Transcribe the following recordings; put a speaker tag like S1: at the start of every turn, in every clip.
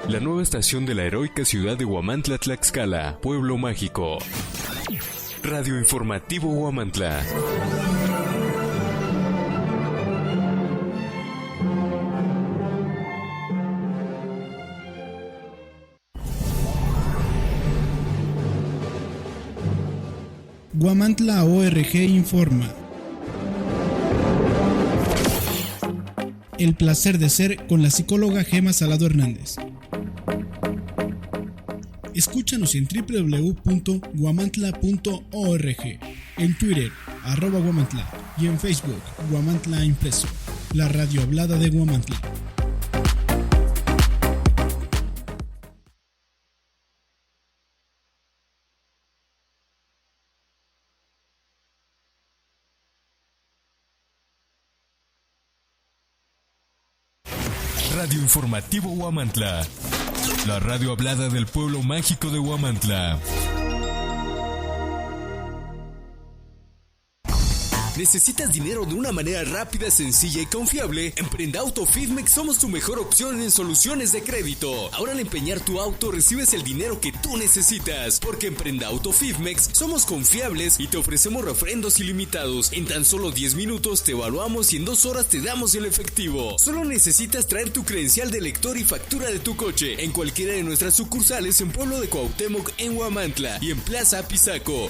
S1: La nueva estación de la heroica ciudad de Huamantla, Tlaxcala, pueblo mágico. Radio Informativo Huamantla.
S2: Huamantla ORG informa. El placer de ser con la psicóloga Gema Salado Hernández. Escúchanos en www.huamantla.org, en Twitter, @Huamantla, y en Facebook, Huamantla Impreso, la radio hablada de Huamantla.
S1: Radio Informativo Huamantla, la radio hablada del pueblo mágico de Huamantla. ¿Necesitas dinero de una manera rápida, sencilla y confiable? En Prendauto Fidmex somos tu mejor opción en soluciones de crédito. Ahora al empeñar tu auto recibes el dinero que tú necesitas, porque en Prendauto Fidmex somos confiables y te ofrecemos refrendos ilimitados. En tan solo 10 minutos te evaluamos y en 2 horas te damos el efectivo. Solo necesitas traer tu credencial de lector y factura de tu coche en cualquiera de nuestras sucursales en Pueblo de Cuauhtémoc, en Huamantla, y en Plaza Apizaco.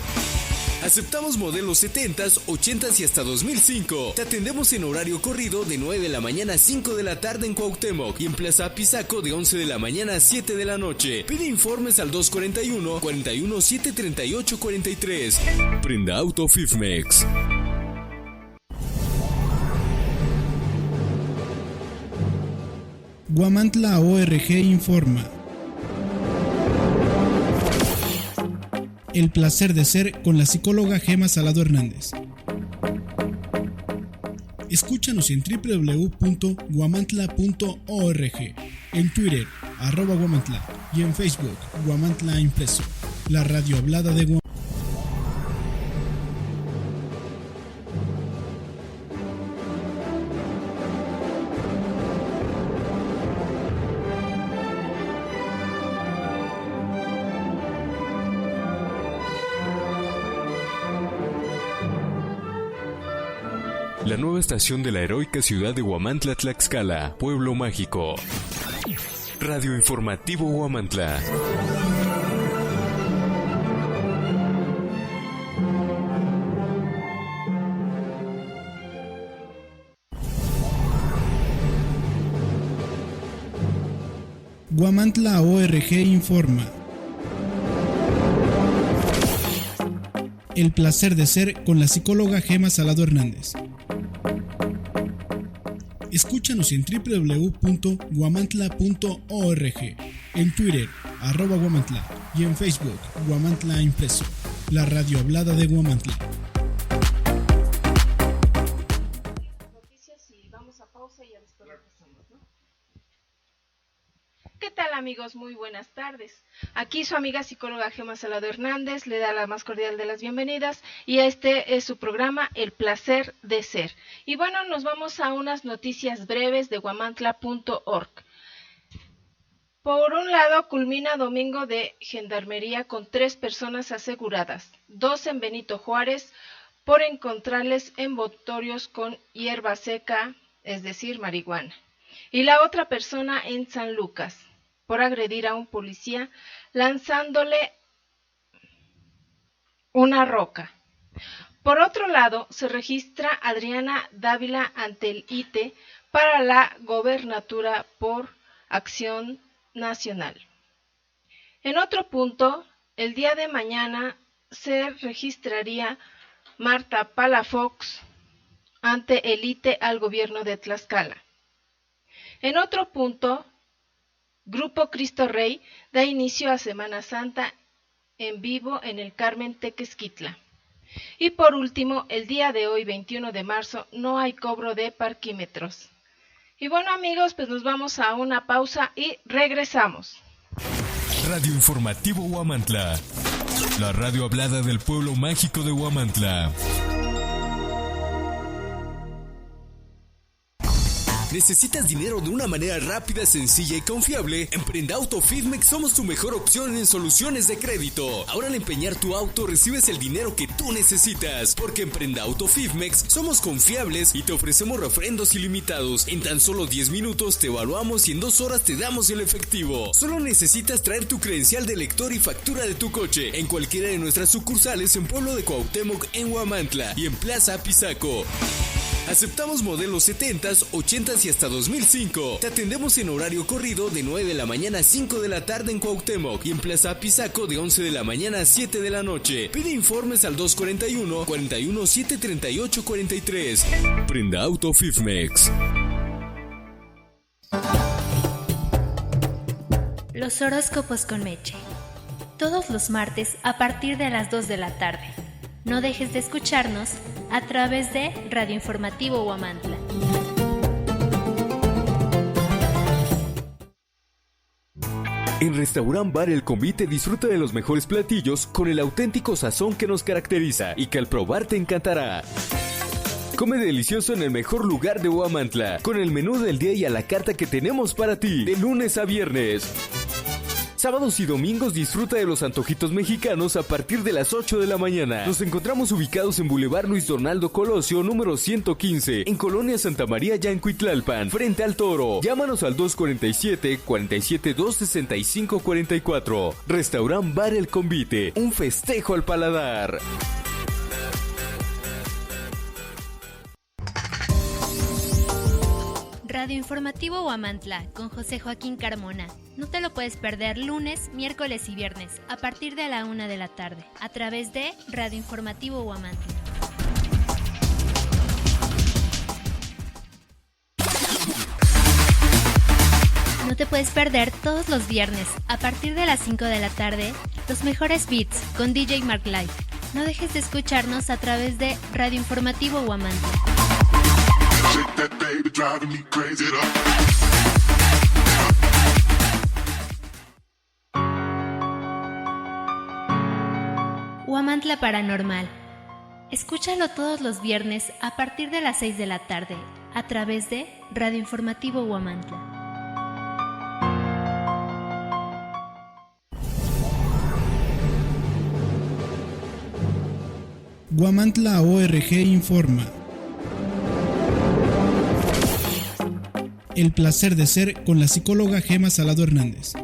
S1: Aceptamos modelos 70s, 80s y hasta 2005. Te atendemos en horario corrido de 9 de la mañana a 5 de la tarde en Cuauhtémoc y en Plaza Apizaco de 11 de la mañana a 7 de la noche. Pide informes al 241-41-738-43. Prendauto Fidmex.
S2: Huamantla ORG informa. El placer de ser con la psicóloga Gema Salado Hernández. Escúchanos en www.huamantla.org, en Twitter, @Huamantla, y en Facebook, Huamantla Impreso, la radio hablada de Huamantla.
S1: La nueva estación de la heroica ciudad de Huamantla, Tlaxcala, pueblo mágico. Radio Informativo Huamantla.
S2: Huamantla ORG informa. El placer de ser con la psicóloga Gema Salado Hernández. Escúchanos en www.huamantla.org, en Twitter, @Huamantla, y en Facebook, Huamantla Impreso, la radio hablada de Huamantla.
S3: Noticias y vamos a pausa y ya después regresamos, ¿no? ¿Qué tal, amigos? Muy buenas tardes. Aquí su amiga psicóloga Gema Salado Hernández le da la más cordial de las bienvenidas y este es su programa El placer de ser. Y bueno, nos vamos a unas noticias breves de huamantla.org. Por un lado, culmina domingo de gendarmería con 3 personas aseguradas, 2 en Benito Juárez por encontrarles envoltorios con hierba seca, es decir, marihuana, y la otra persona en San Lucas por agredir a un policía lanzándole una roca. Por otro lado, se registra Adriana Dávila ante el ITE para la gobernatura por Acción Nacional. En otro punto, el día de mañana se registraría Marta Palafox ante el ITE al gobierno de Tlaxcala. En otro punto, Grupo Cristo Rey da inicio a Semana Santa en vivo en el Carmen Tequesquitla. Y por último, el día de hoy, 21 de marzo, no hay cobro de parquímetros. Y bueno, amigos, pues nos vamos a una pausa y regresamos.
S1: Radio Informativo Huamantla, la radio hablada del pueblo mágico de Huamantla. ¿Necesitas dinero de una manera rápida, sencilla y confiable? En Prenda Auto Fidmex somos tu mejor opción en soluciones de crédito. Ahora al empeñar tu auto recibes el dinero que tú necesitas, porque en Prenda Auto Fidmex somos confiables y te ofrecemos refrendos ilimitados. En tan solo 10 minutos te evaluamos y en 2 horas te damos el efectivo. Solo necesitas traer tu credencial de lector y factura de tu coche en cualquiera de nuestras sucursales en Pueblo de Cuauhtémoc, en Huamantla y en Plaza Apizaco. Aceptamos modelos 70s, 80s y hasta 2005. Te atendemos en horario corrido de 9 de la mañana a 5 de la tarde en Cuauhtémoc y en Plaza Apizaco de 11 de la mañana a 7 de la noche. Pide informes al 241-41-738-43. Prenda Auto Fidmex.
S4: Los horóscopos con Meche. Todos los martes a partir de las 2 de la tarde. No dejes de escucharnos a través de Radio Informativo Huamantla.
S1: En Restaurant Bar El Convite disfruta de los mejores platillos con el auténtico sazón que nos caracteriza y que al probar te encantará. Come delicioso en el mejor lugar de Huamantla, con el menú del día y a la carta que tenemos para ti, de lunes a viernes. Sábados y domingos disfruta de los antojitos mexicanos a partir de las 8 de la mañana. Nos encontramos ubicados en Boulevard Luis Donaldo Colosio, número 115, en Colonia Santa María, Yancuitlalpan, frente al Toro. Llámanos al 247-472-6544. Restaurant Bar El Convite, un festejo al paladar.
S4: Radio Informativo Huamantla con José Joaquín Carmona. No te lo puedes perder lunes, miércoles y viernes a partir de la 1 de la tarde a través de Radio Informativo Huamantla. No te puedes perder todos los viernes a partir de las 5 de la tarde los mejores beats con DJ Mark Life. No dejes de escucharnos a través de Radio Informativo Huamantla. Huamantla Paranormal. Escúchalo todos los viernes a partir de las 6 de la tarde a través de Radio Informativo Huamantla.
S2: Huamantla ORG informa. El placer de ser con la psicóloga Gema Salado Hernández.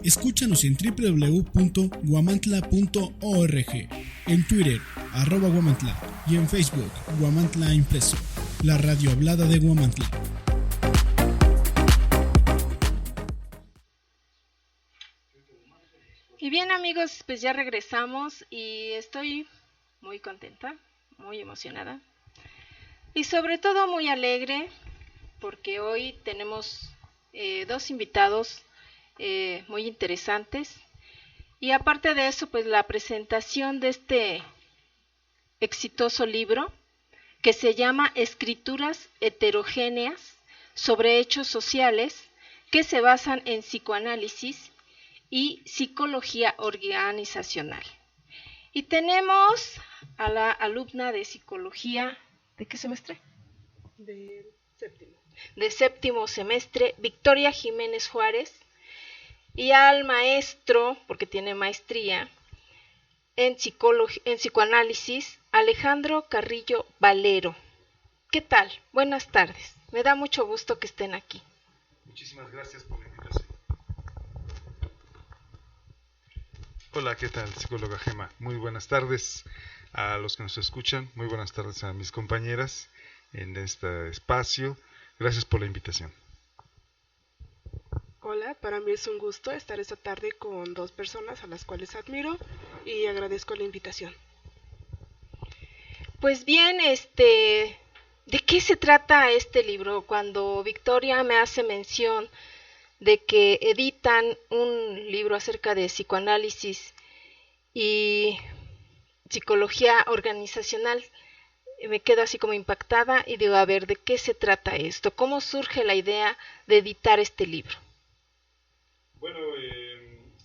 S2: Escúchanos en www.huamantla.org, en Twitter, @Huamantla y en Facebook, Huamantla Impreso, la radio hablada de Huamantla.
S3: Y bien amigos, pues ya regresamos y estoy muy contenta, muy emocionada y sobre todo muy alegre porque hoy tenemos 2 invitados muy interesantes y aparte de eso pues la presentación de este exitoso libro que se llama Escrituras heterogéneas sobre hechos sociales que se basan en psicoanálisis y psicología organizacional. Y tenemos a la alumna de psicología, ¿de qué semestre?
S5: De séptimo.
S3: De séptimo semestre, Victoria Jiménez Juárez, y al maestro, porque tiene maestría en psicoanálisis, Alejandro Carrillo Valero. ¿Qué tal? Buenas tardes. Me da mucho gusto que estén aquí.
S6: Muchísimas gracias por la invitación. Hola, ¿qué tal, psicóloga Gema? Muy buenas tardes a los que nos escuchan, muy buenas tardes a mis compañeras en este espacio. Gracias por la invitación.
S5: Hola, para mí es un gusto estar esta tarde con 2 personas a las cuales admiro y agradezco la invitación.
S3: Pues bien, ¿de qué se trata este libro? Cuando Victoria me hace mención de que editan un libro acerca de psicoanálisis y psicología organizacional, me quedo así como impactada y digo, a ver, ¿de qué se trata esto? ¿Cómo surge la idea de editar este libro?
S6: Bueno,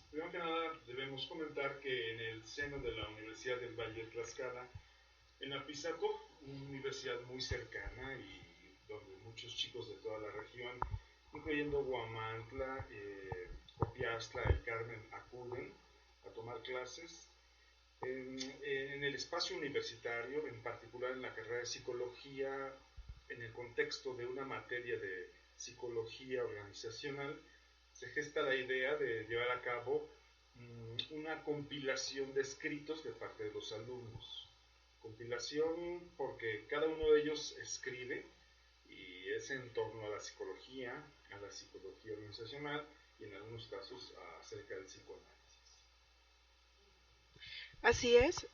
S6: primero que nada debemos comentar que en el seno de la Universidad del Valle de Tlaxcala, en Apizaco, una universidad muy cercana y donde muchos chicos de toda la región, incluyendo Huamantla, Copiastla, El Carmen, acuden a tomar clases. En el espacio universitario, en particular en la carrera de psicología, en el contexto de una materia de psicología organizacional, se gesta la idea de llevar a cabo una compilación de escritos de parte de los alumnos. Compilación porque cada uno de ellos escribe y es en torno a la psicología organizacional y en algunos casos acerca del psicoanálisis.
S5: Así es,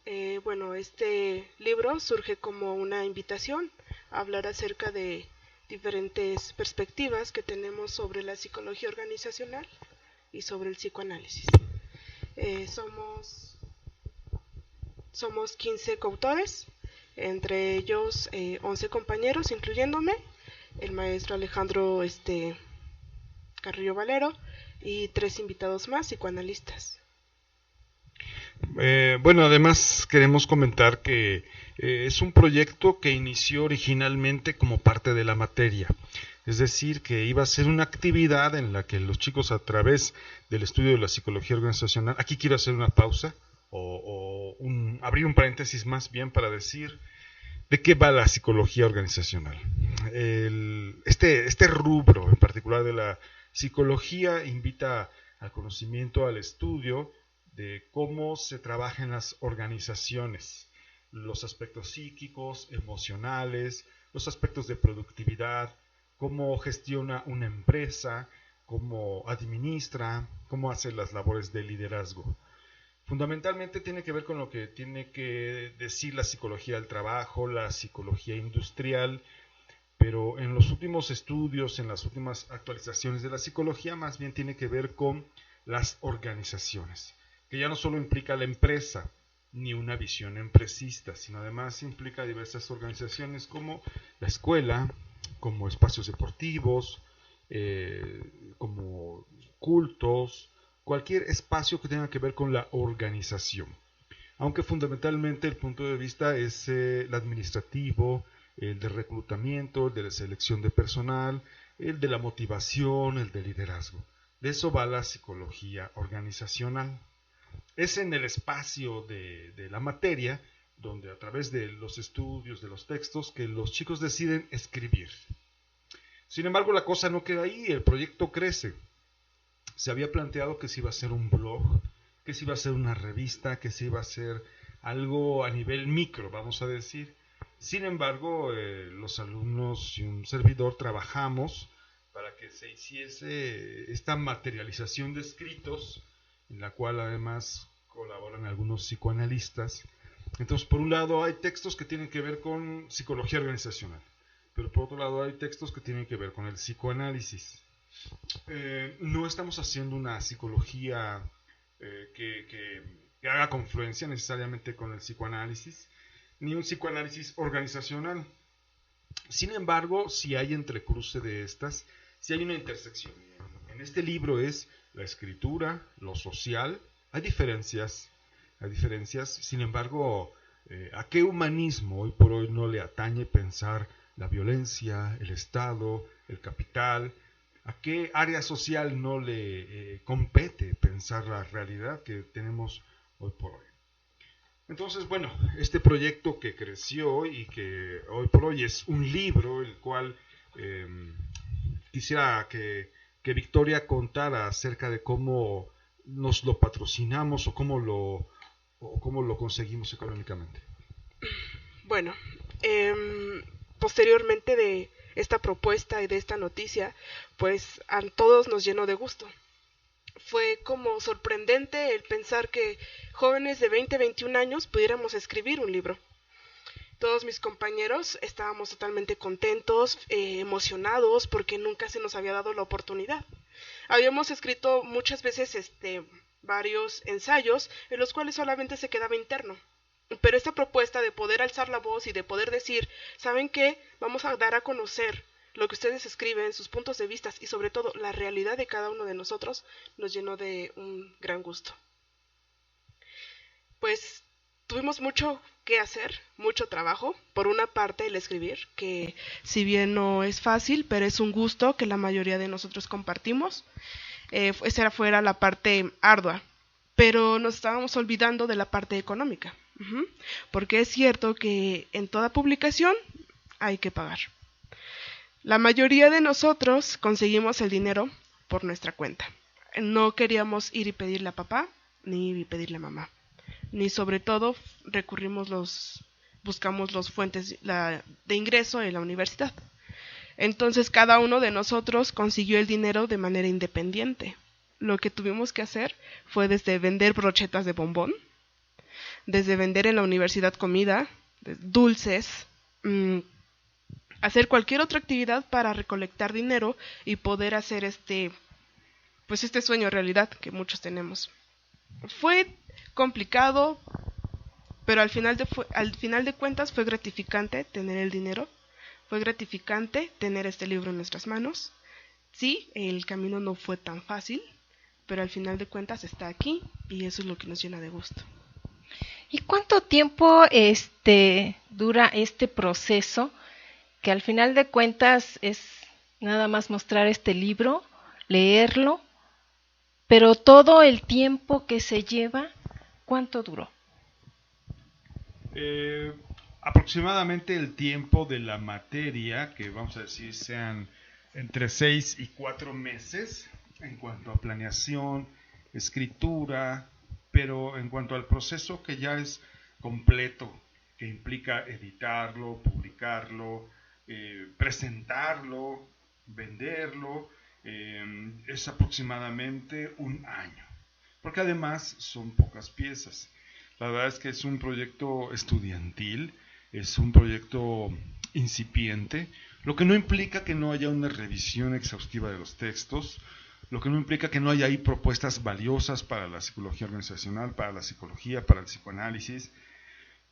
S5: bueno, este libro surge como una invitación a hablar acerca de diferentes perspectivas que tenemos sobre la psicología organizacional y sobre el psicoanálisis. Somos 15 coautores, entre ellos 11 compañeros, incluyéndome, el maestro Alejandro Carrillo Valero y 3 invitados más, psicoanalistas.
S6: Bueno, además queremos comentar que es un proyecto que inició originalmente como parte de la materia, es decir, que iba a ser una actividad en la que los chicos, a través del estudio de la psicología organizacional, aquí quiero hacer una pausa abrir un paréntesis más bien para decir de qué va la psicología organizacional. Este rubro en particular de la psicología invita al conocimiento, al estudio de cómo se trabaja en las organizaciones, los aspectos psíquicos, emocionales, los aspectos de productividad, cómo gestiona una empresa, cómo administra, cómo hace las labores de liderazgo. Fundamentalmente tiene que ver con lo que tiene que decir la psicología del trabajo, la psicología industrial, pero en los últimos estudios, en las últimas actualizaciones de la psicología, más bien tiene que ver con las organizaciones, que ya no solo implica la empresa, ni una visión empresista, sino además implica diversas organizaciones como la escuela, como espacios deportivos, como cultos, cualquier espacio que tenga que ver con la organización. Aunque fundamentalmente el punto de vista es el administrativo, el de reclutamiento, el de la selección de personal, el de la motivación, el de liderazgo. De eso va la psicología organizacional. Es en el espacio de la materia donde a través de los estudios, de los textos, que los chicos deciden escribir. Sin embargo, la cosa no queda ahí, el proyecto crece. Se había planteado que se iba a hacer un blog, que se iba a hacer una revista, que se iba a hacer algo a nivel micro, vamos a decir. Sin embargo, los alumnos y un servidor trabajamos para que se hiciese esta materialización de escritos, en la cual además colaboran algunos psicoanalistas. Entonces, por un lado hay textos que tienen que ver con psicología organizacional, pero por otro lado hay textos que tienen que ver con el psicoanálisis. No estamos haciendo una psicología que haga confluencia necesariamente con el psicoanálisis, ni un psicoanálisis organizacional. Sin embargo, si hay entrecruce de estas, si hay una intersección. En este libro es la escritura, lo social, hay diferencias, sin embargo, ¿a qué humanismo hoy por hoy no le atañe pensar la violencia, el Estado, el capital? ¿A qué área social no le compete pensar la realidad que tenemos hoy por hoy? Entonces, bueno, este proyecto que creció y que hoy por hoy es un libro, el cual quisiera que Victoria contara acerca de cómo nos lo patrocinamos o cómo lo conseguimos económicamente.
S5: Bueno, posteriormente de esta propuesta y de esta noticia, pues a todos nos llenó de gusto. Fue como sorprendente el pensar que jóvenes de 20, 21 años pudiéramos escribir un libro. Todos mis compañeros estábamos totalmente contentos, emocionados, porque nunca se nos había dado la oportunidad. Habíamos escrito muchas veces varios ensayos en los cuales solamente se quedaba interno. Pero esta propuesta de poder alzar la voz y de poder decir, ¿saben qué? Vamos a dar a conocer lo que ustedes escriben, sus puntos de vista y sobre todo la realidad de cada uno de nosotros, nos llenó de un gran gusto. Pues tuvimos mucho que hacer, mucho trabajo. Por una parte, el escribir, que si bien no es fácil, pero es un gusto que la mayoría de nosotros compartimos. Esa fuera la parte ardua, pero nos estábamos olvidando de la parte económica, porque es cierto que en toda publicación hay que pagar. La mayoría de nosotros conseguimos el dinero por nuestra cuenta. No queríamos ir y pedirle a papá, ni pedirle a mamá, ni sobre todo buscamos las fuentes de ingreso en la universidad. Entonces cada uno de nosotros consiguió el dinero de manera independiente. Lo que tuvimos que hacer fue desde vender brochetas de bombón, desde vender en la universidad comida, dulces, hacer cualquier otra actividad para recolectar dinero y poder hacer este sueño realidad que muchos tenemos. Fue complicado, pero al final de cuentas fue gratificante tener el dinero. Fue gratificante tener este libro en nuestras manos. Sí, el camino no fue tan fácil, pero al final de cuentas está aquí y eso es lo que nos llena de gusto.
S3: ¿Y cuánto tiempo dura este proceso? Que al final de cuentas es nada más mostrar este libro, leerlo, pero todo el tiempo que se lleva, ¿cuánto duró?
S6: Aproximadamente el tiempo de la materia, que vamos a decir sean entre 6 y 4 meses, en cuanto a planeación, escritura, pero en cuanto al proceso que ya es completo, que implica editarlo, publicarlo, presentarlo, venderlo, es aproximadamente un año, porque además son pocas piezas. La verdad es que es un proyecto estudiantil, es un proyecto incipiente, lo que no implica que no haya una revisión exhaustiva de los textos, lo que no implica que no haya ahí propuestas valiosas para la psicología organizacional, para la psicología, para el psicoanálisis,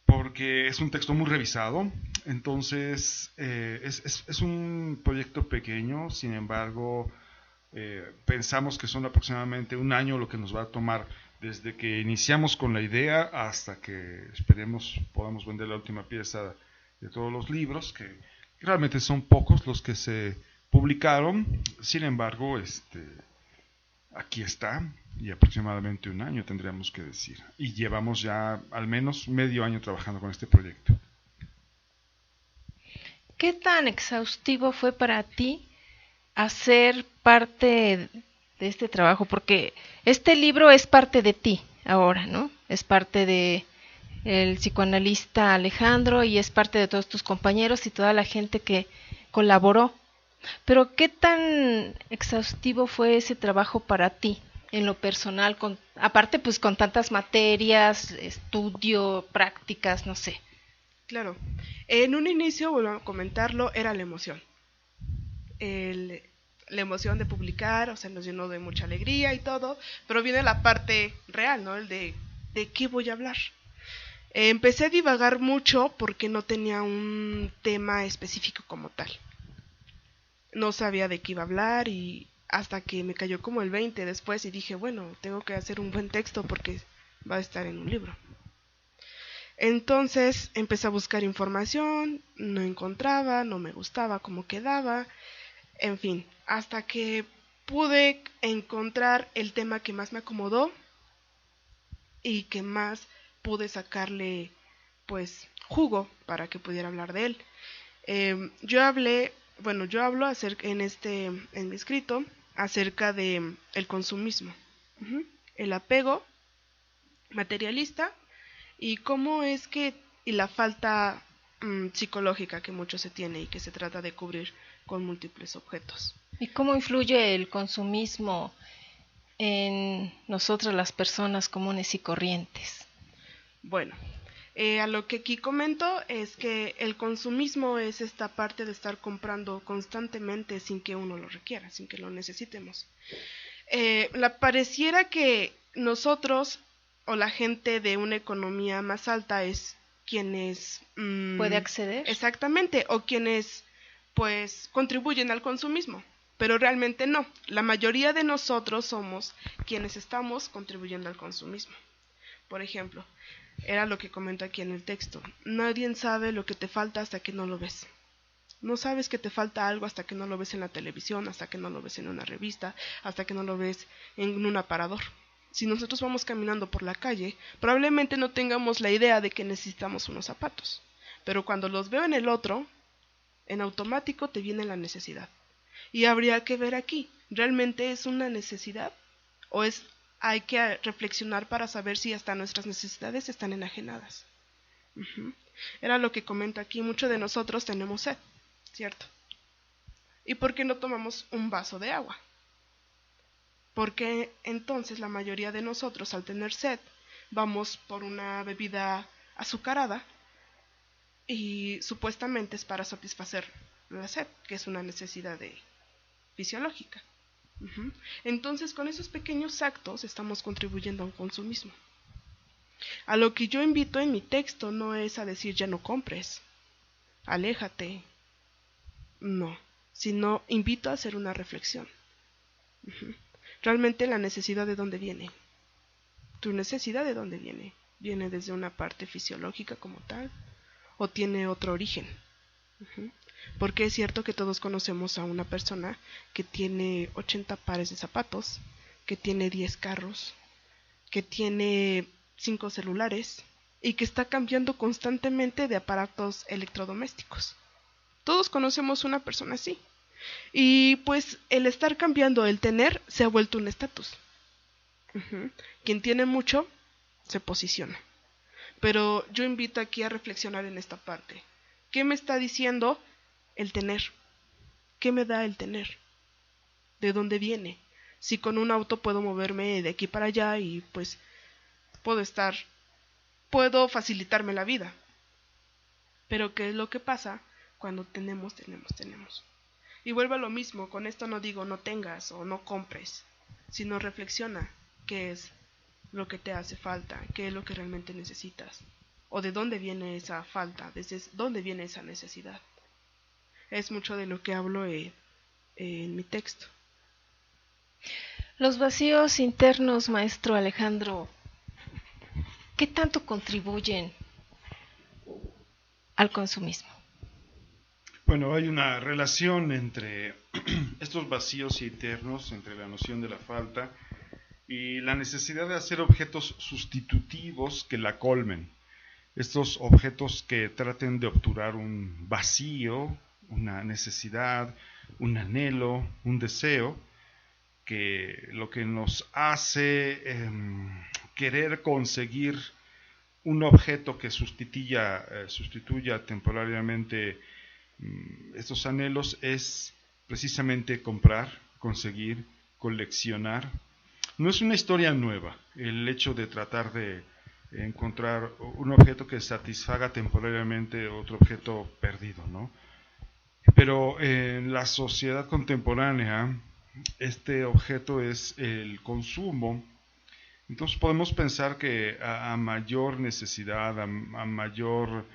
S6: porque es un texto muy revisado. Entonces es un proyecto pequeño, sin embargo pensamos que son aproximadamente un año lo que nos va a tomar desde que iniciamos con la idea hasta que esperemos podamos vender la última pieza de todos los libros, que realmente son pocos los que se publicaron. Sin embargo, aquí está, y aproximadamente un año tendríamos que decir, y llevamos ya al menos medio año trabajando con este proyecto.
S3: ¿Qué tan exhaustivo fue para ti hacer parte de este trabajo? Porque este libro es parte de ti ahora, ¿no? Es parte de el psicoanalista Alejandro y es parte de todos tus compañeros y toda la gente que colaboró. Pero ¿qué tan exhaustivo fue ese trabajo para ti en lo personal? Aparte, pues con tantas materias, estudio, prácticas, no sé.
S5: Claro, en un inicio, vuelvo a comentarlo, era la emoción. La emoción de publicar, o sea, nos llenó de mucha alegría y todo, pero viene la parte real, ¿no? El de qué voy a hablar. Empecé a divagar mucho porque no tenía un tema específico como tal. No sabía de qué iba a hablar y hasta que me cayó como el 20 después y dije, bueno, tengo que hacer un buen texto porque va a estar en un libro. Entonces empecé a buscar información, no encontraba, no me gustaba cómo quedaba, en fin, hasta que pude encontrar el tema que más me acomodó y que más pude sacarle pues jugo para que pudiera hablar de él. Yo hablo en mi escrito acerca de el consumismo, el apego materialista y cómo es que y la falta psicológica que mucho se tiene y que se trata de cubrir con múltiples objetos.
S3: ¿Y cómo influye el consumismo en nosotras las personas comunes y corrientes?
S5: Bueno, a lo que aquí comento es que el consumismo es esta parte de estar comprando constantemente sin que uno lo requiera, sin que lo necesitemos. Pareciera que nosotros o la gente de una economía más alta es quienes
S3: puede acceder.
S5: Exactamente, o quienes pues contribuyen al consumismo, pero realmente no. La mayoría de nosotros somos quienes estamos contribuyendo al consumismo. Por ejemplo, Era lo que comento aquí en el texto. Nadie sabe lo que te falta hasta que no lo ves. No sabes que te falta algo hasta que no lo ves en la televisión, hasta que no lo ves en una revista, hasta que no lo ves en un aparador. Si nosotros vamos caminando por la calle, probablemente no tengamos la idea de que necesitamos unos zapatos. Pero cuando los veo en el otro, en automático te viene la necesidad. Y habría que ver aquí, ¿realmente es una necesidad? ¿O hay que reflexionar para saber si hasta nuestras necesidades están enajenadas? Era lo que comento aquí, muchos de nosotros tenemos sed, ¿cierto? ¿Y por qué no tomamos un vaso de agua? Porque entonces la mayoría de nosotros al tener sed vamos por una bebida azucarada y supuestamente es para satisfacer la sed, que es una necesidad fisiológica. Entonces con esos pequeños actos estamos contribuyendo a un consumismo. A lo que yo invito en mi texto no es a decir ya no compres, aléjate, no, sino invito a hacer una reflexión. Realmente la necesidad, ¿de dónde viene? ¿Tu necesidad de dónde viene? ¿Viene desde una parte fisiológica como tal? ¿O tiene otro origen? Porque es cierto que todos conocemos a una persona que tiene 80 pares de zapatos, que tiene 10 carros, que tiene 5 celulares y que está cambiando constantemente de aparatos electrodomésticos. Todos conocemos una persona así. Y pues el estar cambiando, el tener, se ha vuelto un estatus. Quien tiene mucho, se posiciona. Pero yo invito aquí a reflexionar en esta parte. ¿Qué me está diciendo el tener? ¿Qué me da el tener? ¿De dónde viene? Si con un auto puedo moverme de aquí para allá y pues puedo facilitarme la vida. Pero ¿qué es lo que pasa cuando tenemos? Y vuelvo a lo mismo, con esto no digo no tengas o no compres, sino reflexiona qué es lo que te hace falta, qué es lo que realmente necesitas, o de dónde viene esa falta, desde dónde viene esa necesidad. Es mucho de lo que hablo en mi texto.
S3: Los vacíos internos, maestro Alejandro, ¿qué tanto contribuyen al consumismo?
S6: Bueno, hay una relación entre estos vacíos internos, entre la noción de la falta y la necesidad de hacer objetos sustitutivos que la colmen. Estos objetos que traten de obturar un vacío, una necesidad, un anhelo, un deseo, que lo que nos hace querer conseguir un objeto que sustituya temporariamente estos anhelos es precisamente comprar, conseguir, coleccionar. No es una historia nueva el hecho de tratar de encontrar un objeto que satisfaga temporariamente otro objeto perdido, ¿no? Pero en la sociedad contemporánea este objeto es el consumo. Entonces podemos pensar que a mayor necesidad, a mayor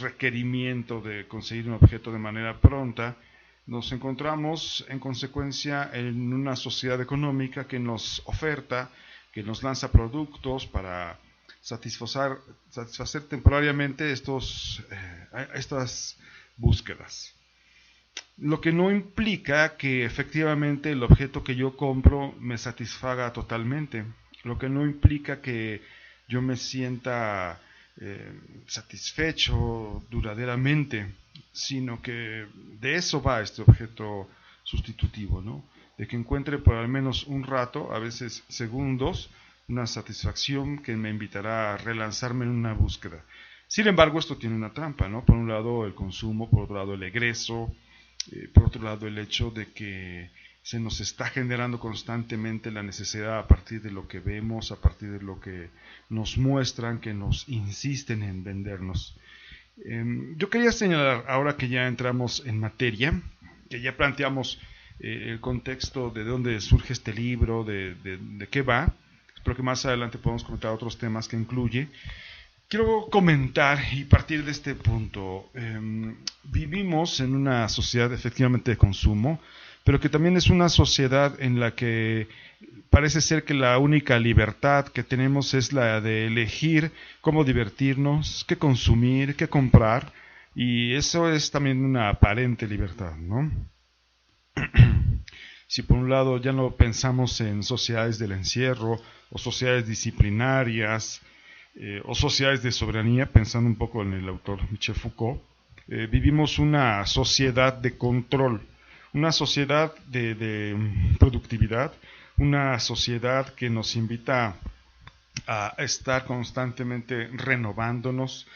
S6: requerimiento de conseguir un objeto de manera pronta, nos encontramos en consecuencia en una sociedad económica que nos oferta, que nos lanza productos para satisfacer temporariamente estas búsquedas. Lo que no implica que efectivamente el objeto que yo compro me satisfaga totalmente. Lo que no implica que yo me sienta satisfecho duraderamente, sino que de eso va este objeto sustitutivo, ¿no? De que encuentre por al menos un rato, a veces segundos, una satisfacción que me invitará a relanzarme en una búsqueda. Sin embargo, esto tiene una trampa, ¿no? Por un lado el consumo, por otro lado el egreso, por otro lado el hecho de que se nos está generando constantemente la necesidad a partir de lo que vemos, a partir de lo que nos muestran, que nos insisten en vendernos. Yo quería señalar, ahora que ya entramos en materia, que ya planteamos el contexto de dónde surge este libro, de qué va, espero que más adelante podamos comentar otros temas que incluye. Quiero comentar y partir de este punto. Vivimos en una sociedad efectivamente de consumo, pero que también es una sociedad en la que parece ser que la única libertad que tenemos es la de elegir cómo divertirnos, qué consumir, qué comprar, y eso es también una aparente libertad, ¿no? Si por un lado ya no pensamos en sociedades del encierro, o sociedades disciplinarias, o sociedades de soberanía, pensando un poco en el autor Michel Foucault, vivimos una sociedad de control, una sociedad de productividad, una sociedad que nos invita a estar constantemente renovándonos,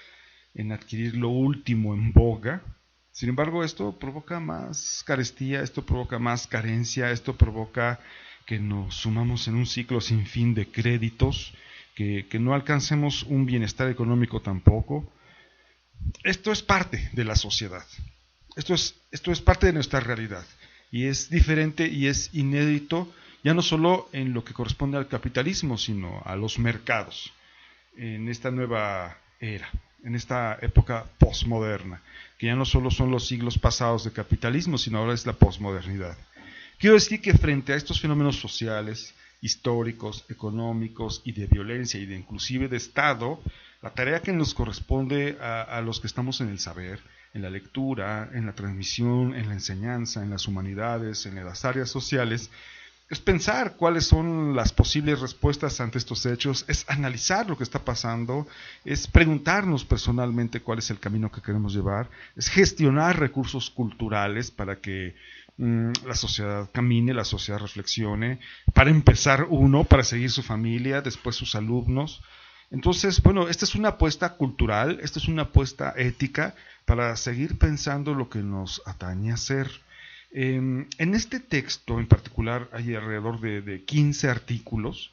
S6: en adquirir lo último en boga. Sin embargo, esto provoca más carestía, esto provoca más carencia, esto provoca que nos sumamos en un ciclo sin fin de créditos, que no alcancemos un bienestar económico tampoco. Esto es parte de la sociedad, esto es parte de nuestra realidad, y es diferente y es inédito, ya no solo en lo que corresponde al capitalismo, sino a los mercados, en esta nueva era, en esta época posmoderna, que ya no solo son los siglos pasados de capitalismo, sino ahora es la posmodernidad. Quiero decir que frente a estos fenómenos sociales, históricos, económicos y de violencia y de inclusive de Estado, la tarea que nos corresponde a los que estamos en el saber, en la lectura, en la transmisión, en la enseñanza, en las humanidades, en las áreas sociales, es pensar cuáles son las posibles respuestas ante estos hechos, es analizar lo que está pasando, es preguntarnos personalmente cuál es el camino que queremos llevar, es gestionar recursos culturales para que la sociedad camine, la sociedad reflexione, para empezar uno, para seguir su familia, después sus alumnos. Entonces, bueno, esta es una apuesta cultural, esta es una apuesta ética para seguir pensando lo que nos atañe a hacer. En este texto en particular hay alrededor de 15 artículos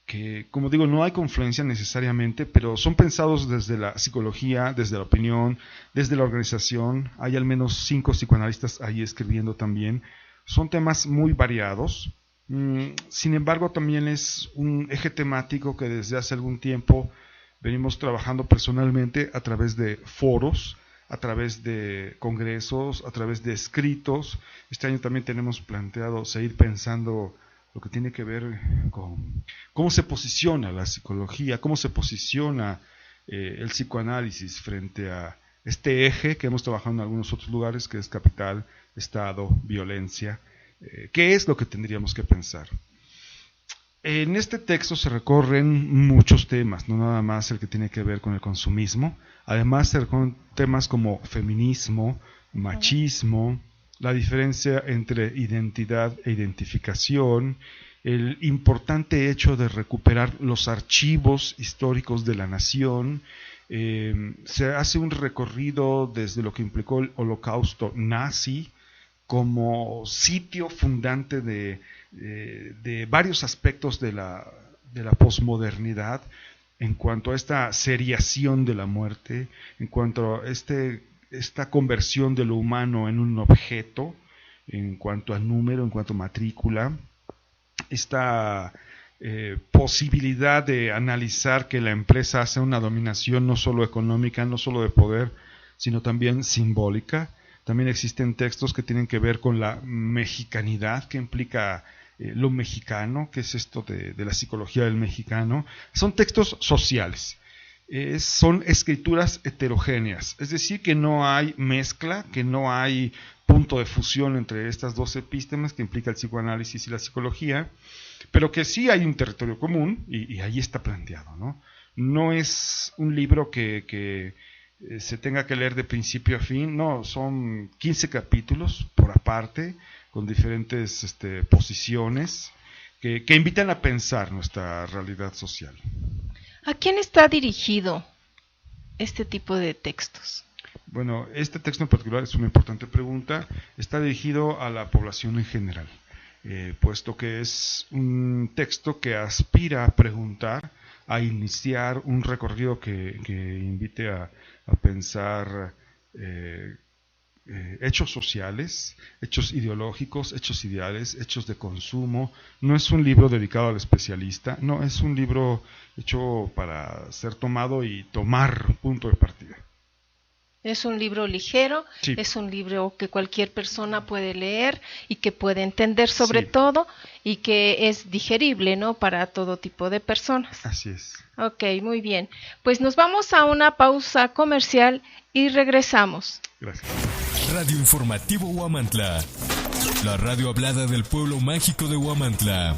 S6: que, como digo, no hay confluencia necesariamente, pero son pensados desde la psicología, desde la opinión, desde la organización. Hay al menos 5 psicoanalistas ahí escribiendo también. Son temas muy variados. Sin embargo, también es un eje temático que desde hace algún tiempo venimos trabajando personalmente a través de foros, a través de congresos, a través de escritos. Este año también tenemos planteado seguir pensando lo que tiene que ver con cómo se posiciona la psicología, cómo se posiciona el psicoanálisis frente a este eje que hemos trabajado en algunos otros lugares, que es capital, Estado, violencia. ¿Qué es lo que tendríamos que pensar? En este texto se recorren muchos temas, no nada más el que tiene que ver con el consumismo. Además se recorren temas como feminismo, machismo, la diferencia entre identidad e identificación, el importante hecho de recuperar los archivos históricos de la nación. Se hace un recorrido desde lo que implicó el holocausto nazi como sitio fundante de varios aspectos de la posmodernidad, en cuanto a esta seriación de la muerte, en cuanto a esta conversión de lo humano en un objeto, en cuanto a número, en cuanto a matrícula, esta posibilidad de analizar que la empresa hace una dominación no solo económica, no solo de poder, sino también simbólica. También existen textos que tienen que ver con la mexicanidad, que implica lo mexicano, que es esto de la psicología del mexicano. Son textos sociales, son escrituras heterogéneas, es decir, que no hay mezcla, que no hay punto de fusión entre estas dos epístemas que implica el psicoanálisis y la psicología, pero que sí hay un territorio común y ahí está planteado, ¿no? No es un libro que se tenga que leer de principio a fin, no, son 15 capítulos por aparte, con diferentes posiciones que invitan a pensar nuestra realidad social.
S3: ¿A quién está dirigido este tipo de textos?
S6: Bueno, este texto en particular es una importante pregunta. Está dirigido a la población en general, puesto que es un texto que aspira a preguntar, a iniciar un recorrido que invite a pensar hechos sociales, hechos ideológicos, hechos ideales, hechos de consumo. No es un libro dedicado al especialista, no, es un libro hecho para ser tomado y tomar punto de partida.
S3: Es un libro ligero,
S6: Sí.
S3: es un libro que cualquier persona puede leer y que puede entender sobre
S6: Sí.
S3: todo y que es digerible, ¿no? Para todo tipo de personas.
S6: Así es.
S3: Ok, muy bien. Pues nos vamos a una pausa comercial y regresamos.
S6: Gracias.
S1: Radio Informativo Huamantla. La radio hablada del pueblo mágico de Huamantla.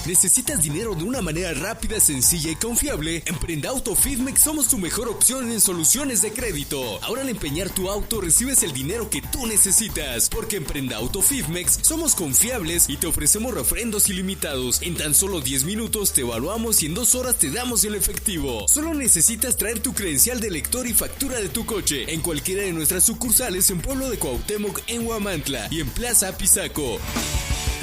S1: ¿Necesitas dinero de una manera rápida, sencilla y confiable? En Prenda Auto Fidmex somos tu mejor opción en soluciones de crédito. Ahora al empeñar tu auto recibes el dinero que tú necesitas. Porque en Prenda Auto Fidmex somos confiables y te ofrecemos refrendos ilimitados. En tan solo 10 minutos te evaluamos y en 2 horas te damos el efectivo. Solo necesitas traer tu credencial de lector y factura de tu coche en cualquiera de nuestras sucursales en Pueblo de Cuauhtémoc, en Huamantla y en Plaza Apizaco.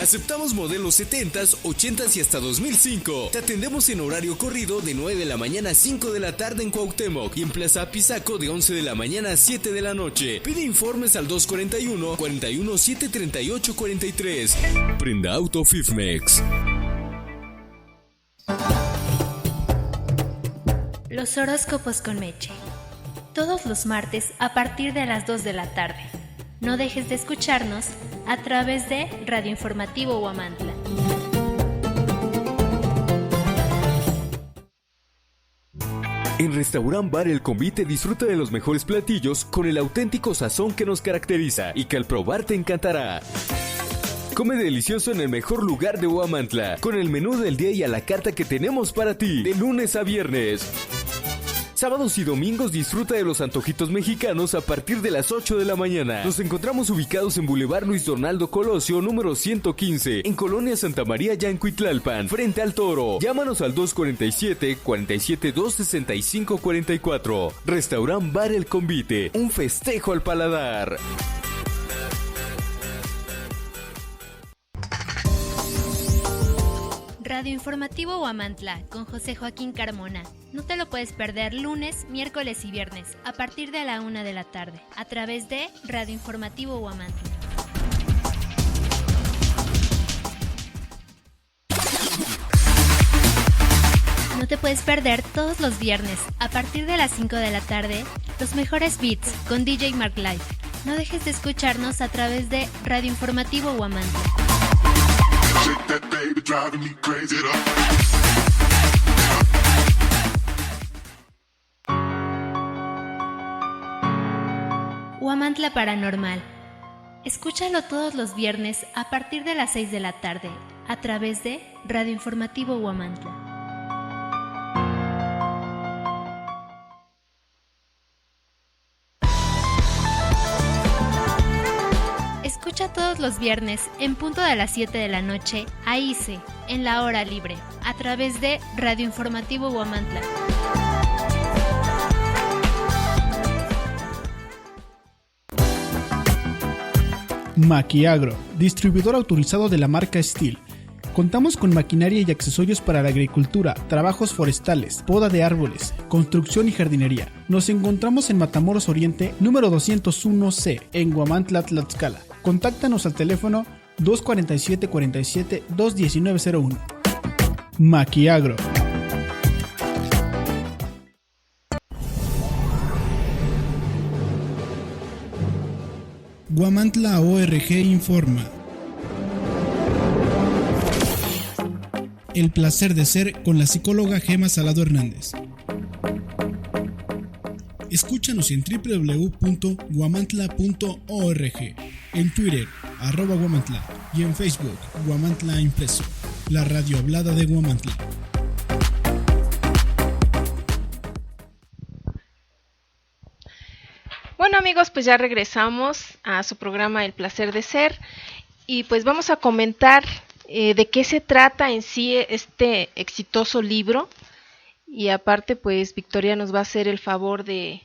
S1: Aceptamos modelos 70s, 80s y hasta 2005. Te atendemos en horario corrido de 9 de la mañana a 5 de la tarde en Cuauhtémoc y en Plaza Apizaco de 11 de la mañana a 7 de la noche. Pide informes al 241-41-738-43. Prenda Auto Fidmex.
S4: Los horóscopos con Meche. Todos los martes a partir de las 2 de la tarde. No dejes de escucharnos a través de Radio Informativo Huamantla.
S1: En Restaurant Bar El Convite disfruta de los mejores platillos con el auténtico sazón que nos caracteriza y que al probar te encantará. Come delicioso en el mejor lugar de Huamantla, con el menú del día y a la carta que tenemos para ti, de lunes a viernes. Sábados y domingos disfruta de los antojitos mexicanos a partir de las 8 de la mañana. Nos encontramos ubicados en Boulevard Luis Donaldo Colosio, número 115, en Colonia Santa María, Yancuitlalpan, frente al Toro. Llámanos al 247-472-6544. Restaurant Bar El Convite, un festejo al paladar.
S4: Radio Informativo Huamantla con José Joaquín Carmona. No te lo puedes perder lunes, miércoles y viernes a partir de la 1 de la tarde a través de Radio Informativo Huamantla. No te puedes perder todos los viernes a partir de las 5 de la tarde los mejores beats con DJ Mark Life. No dejes de escucharnos a través de Radio Informativo Huamantla. Huamantla Paranormal. Escúchalo todos los viernes a partir de las 6 de la tarde a través de Radio Informativo Huamantla. Escucha todos los viernes en punto de las 7 de la noche a ICE en la hora libre a través de Radio Informativo Huamantla.
S2: Maquiagro, distribuidor autorizado de la marca Steel. Contamos con maquinaria y accesorios para la agricultura, trabajos forestales, poda de árboles, construcción y jardinería. Nos encontramos en Matamoros Oriente, número 201C, en Huamantla, Tlaxcala. Contáctanos al teléfono 247-47-21901. Maquiagro. Huamantla ORG informa. El placer de ser con la psicóloga Gema Salado Hernández. Escúchanos en www.huamantla.org, en Twitter, @Huamantla y en Facebook, Huamantla Impreso, la radio hablada de Huamantla.
S3: Bueno amigos, pues ya regresamos a su programa El placer de ser y pues vamos a comentar de qué se trata en sí este exitoso libro y aparte pues Victoria nos va a hacer el favor de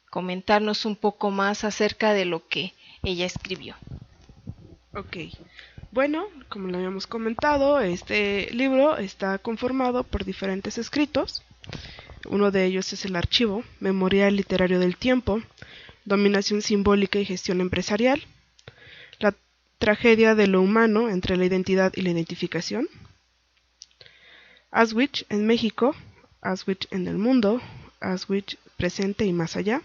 S3: comentarnos un poco más acerca de lo que ella escribió.
S5: Ok, bueno, como lo habíamos comentado, este libro está conformado por diferentes escritos. Uno de ellos es el archivo, Memorial Literario del Tiempo, Dominación Simbólica y Gestión Empresarial, La tragedia de lo humano entre la identidad y la identificación, Auschwitz en México, Auschwitz en el mundo, Auschwitz presente y más allá,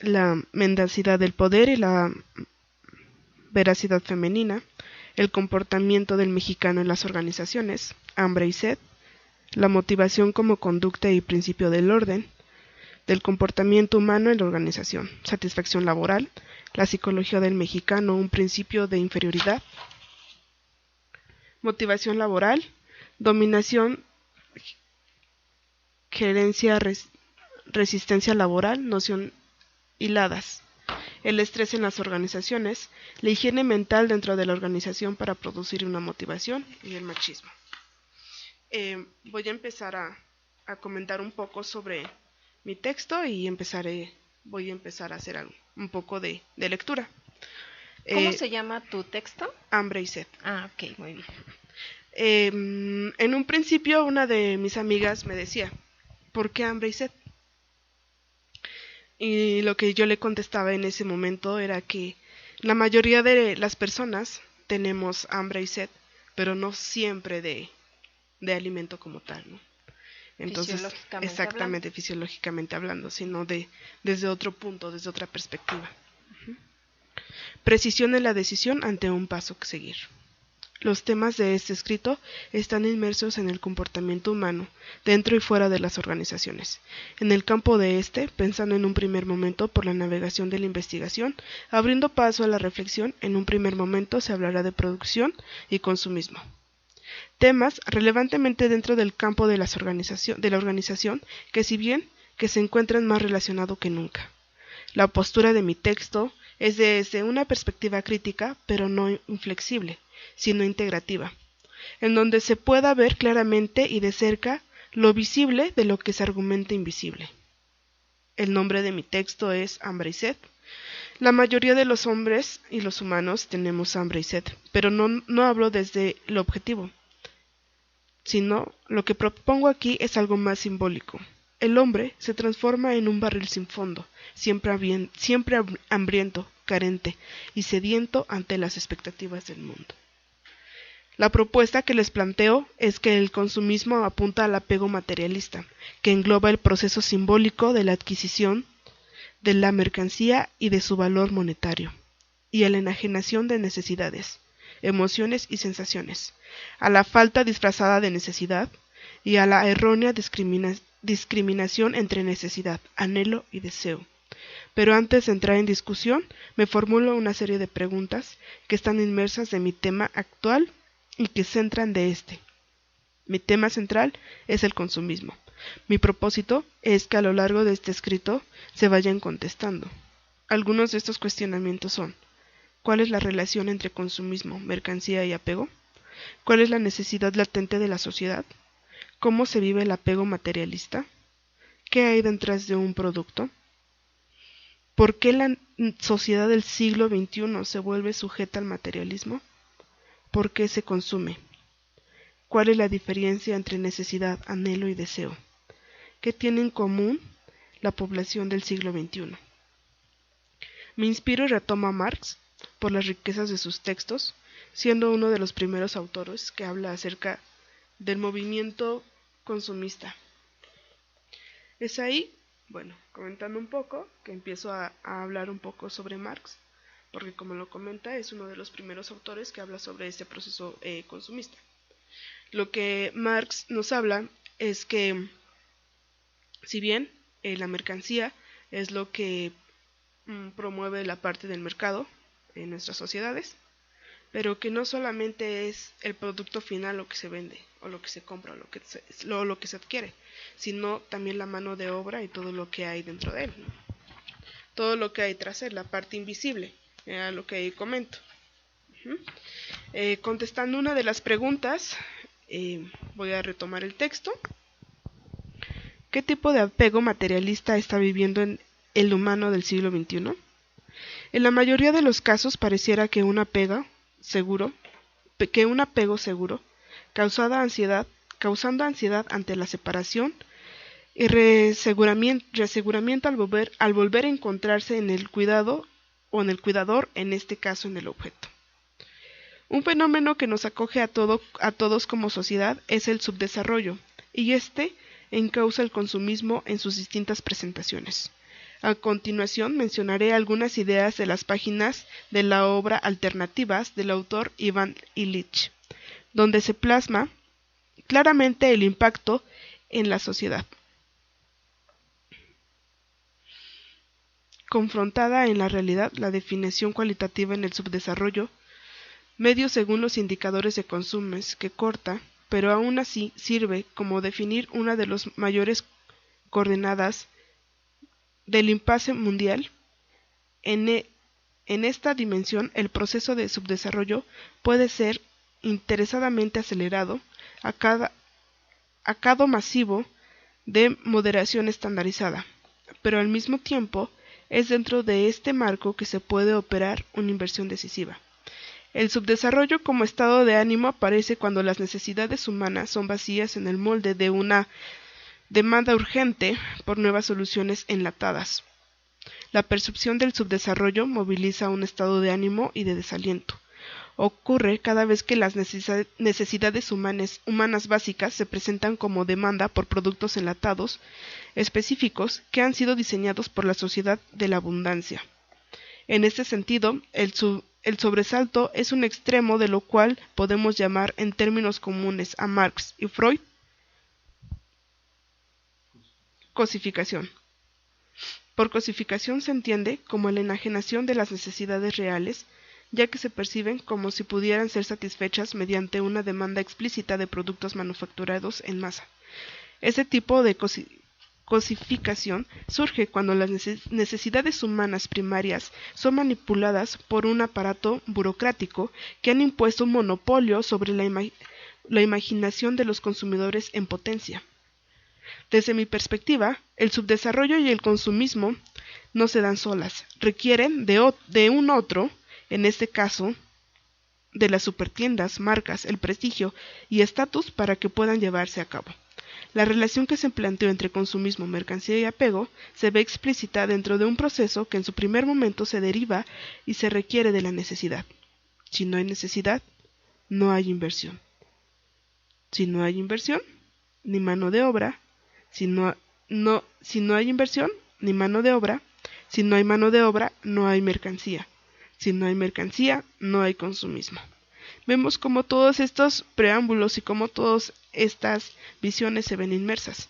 S5: la mendacidad del poder y la veracidad femenina, el comportamiento del mexicano en las organizaciones, hambre y sed, la motivación como conducta y principio del orden, del comportamiento humano en la organización, satisfacción laboral, la psicología del mexicano, un principio de inferioridad, motivación laboral, dominación, gerencia, resistencia laboral, noción hiladas, el estrés en las organizaciones, la higiene mental dentro de la organización para producir una motivación y el machismo. Voy a empezar a comentar un poco sobre mi texto y voy a empezar a hacer un poco de lectura.
S3: ¿Cómo se llama tu texto?
S5: Hambre y sed.
S3: Ah, ok, muy bien.
S5: En un principio una de mis amigas me decía, ¿por qué hambre y sed? Y lo que yo le contestaba en ese momento era que la mayoría de las personas tenemos hambre y sed, pero no siempre de alimento como tal, ¿no? Entonces, exactamente, fisiológicamente hablando, sino desde otro punto, desde otra perspectiva. Precisión en la decisión ante un paso que seguir. Los temas de este escrito están inmersos en el comportamiento humano, dentro y fuera de las organizaciones. En el campo de pensando en un primer momento por la navegación de la investigación, abriendo paso a la reflexión, en un primer momento se hablará de producción y consumismo. Temas relevantemente dentro del campo de la organización, que si bien que se encuentran más relacionados que nunca. La postura de mi texto es desde una perspectiva crítica, pero no inflexible, sino integrativa, en donde se pueda ver claramente y de cerca lo visible de lo que se argumenta invisible. El nombre de mi texto es Hambre y sed. La mayoría de los hombres y los humanos tenemos hambre y sed, pero no hablo desde lo objetivo, sino lo que propongo aquí es algo más simbólico. El hombre se transforma en un barril sin fondo, siempre hambriento, carente y sediento ante las expectativas del mundo. La propuesta que les planteo es que el consumismo apunta al apego materialista, que engloba el proceso simbólico de la adquisición de la mercancía y de su valor monetario, y a la enajenación de necesidades, emociones y sensaciones, a la falta disfrazada de necesidad y a la errónea discriminación entre necesidad, anhelo y deseo. Pero antes de entrar en discusión, me formulo una serie de preguntas que están inmersas de mi tema actual y que centran de este. Mi tema central es el consumismo. Mi propósito es que a lo largo de este escrito se vayan contestando. Algunos de estos cuestionamientos son: ¿cuál es la relación entre consumismo, mercancía y apego? ¿Cuál es la necesidad latente de la sociedad? ¿Cómo se vive el apego materialista? ¿Qué hay detrás de un producto? ¿Por qué la sociedad del siglo XXI se vuelve sujeta al materialismo? ¿Por qué se consume? ¿Cuál es la diferencia entre necesidad, anhelo y deseo? ¿Qué tiene en común la población del siglo XXI? Me inspiro y retomo a Marx por las riquezas de sus textos, siendo uno de los primeros autores que habla acerca del movimiento consumista. Es ahí, comentando un poco, que empiezo a hablar un poco sobre Marx, porque como lo comenta, es uno de los primeros autores que habla sobre este proceso consumista. Lo que Marx nos habla es que, si bien la mercancía es lo que promueve la parte del mercado en nuestras sociedades, pero que no solamente es el producto final lo que se vende, o lo que se compra, o lo que se adquiere, sino también la mano de obra y todo lo que hay dentro de él, ¿no? Todo lo que hay tras él, la parte invisible, lo que ahí comento. Contestando una de las preguntas, voy a retomar el texto. ¿Qué tipo de apego materialista está viviendo en el humano del siglo XXI? En la mayoría de los casos pareciera que un apego seguro, causando ansiedad ante la separación y reseguramiento al volver a encontrarse en el cuidado o en el cuidador, en este caso en el objeto. Un fenómeno que nos acoge a todos como sociedad es el subdesarrollo, y este encausa el consumismo en sus distintas presentaciones. A continuación mencionaré algunas ideas de las páginas de la obra Alternativas del autor Ivan Illich, donde se plasma claramente el impacto en la sociedad. Confrontada en la realidad la definición cualitativa en el subdesarrollo, medio según los indicadores de consumo que corta, pero aún así sirve como definir una de las mayores coordenadas del impasse mundial. En esta dimensión, el proceso de subdesarrollo puede ser interesadamente acelerado a cada masivo de moderación estandarizada, pero al mismo tiempo es dentro de este marco que se puede operar una inversión decisiva. El subdesarrollo como estado de ánimo aparece cuando las necesidades humanas son vacías en el molde de una demanda urgente por nuevas soluciones enlatadas. La percepción del subdesarrollo moviliza un estado de ánimo y de desaliento. Ocurre cada vez que las necesidades humanas básicas se presentan como demanda por productos enlatados específicos que han sido diseñados por la sociedad de la abundancia. En este sentido, el sobresalto es un extremo de lo cual podemos llamar en términos comunes a Marx y Freud cosificación. Por cosificación se entiende como la enajenación de las necesidades reales, ya que se perciben como si pudieran ser satisfechas mediante una demanda explícita de productos manufacturados en masa. Ese tipo de cosificación surge cuando las necesidades humanas primarias son manipuladas por un aparato burocrático que han impuesto un monopolio sobre la imaginación de los consumidores en potencia. Desde mi perspectiva, el subdesarrollo y el consumismo no se dan solas, requieren de un otro, en este caso, de las supertiendas, marcas, el prestigio y estatus para que puedan llevarse a cabo. La relación que se planteó entre consumismo, mercancía y apego se ve explícita dentro de un proceso que en su primer momento se deriva y se requiere de la necesidad. Si no hay necesidad, no hay inversión. Si no hay inversión, ni mano de obra. Si no hay inversión, ni mano de obra. Si no hay mano de obra, no hay mercancía. Si no hay mercancía, no hay consumismo. Vemos cómo todos estos preámbulos y cómo todas estas visiones se ven inmersas.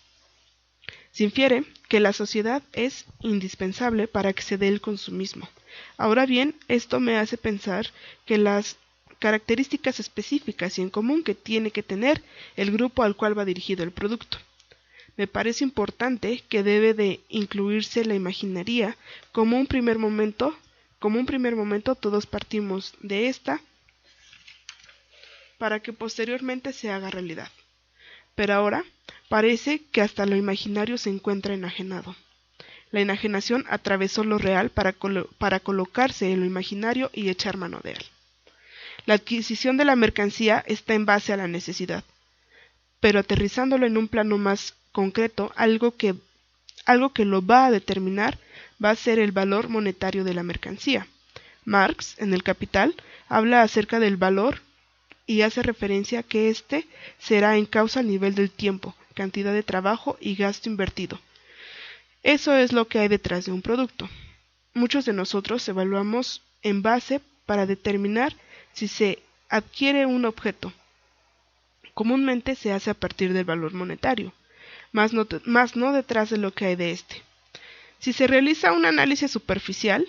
S5: Se infiere que la sociedad es indispensable para que se dé el consumismo. Ahora bien, esto me hace pensar que las características específicas y en común que tiene que tener el grupo al cual va dirigido el producto. Me parece importante que debe de incluirse la imaginería como un primer momento todos partimos de esta para que posteriormente se haga realidad. Pero ahora parece que hasta lo imaginario se encuentra enajenado. La enajenación atravesó lo real para colocarse en lo imaginario y echar mano de él. La adquisición de la mercancía está en base a la necesidad, pero aterrizándolo en un plano más concreto, algo que lo va a determinar va a ser el valor monetario de la mercancía. Marx, en El Capital, habla acerca del valor y hace referencia a que éste será en causa al nivel del tiempo, cantidad de trabajo y gasto invertido. Eso es lo que hay detrás de un producto. Muchos de nosotros evaluamos en base para determinar si se adquiere un objeto. Comúnmente se hace a partir del valor monetario, más no detrás de lo que hay de este. Si se realiza un análisis superficial,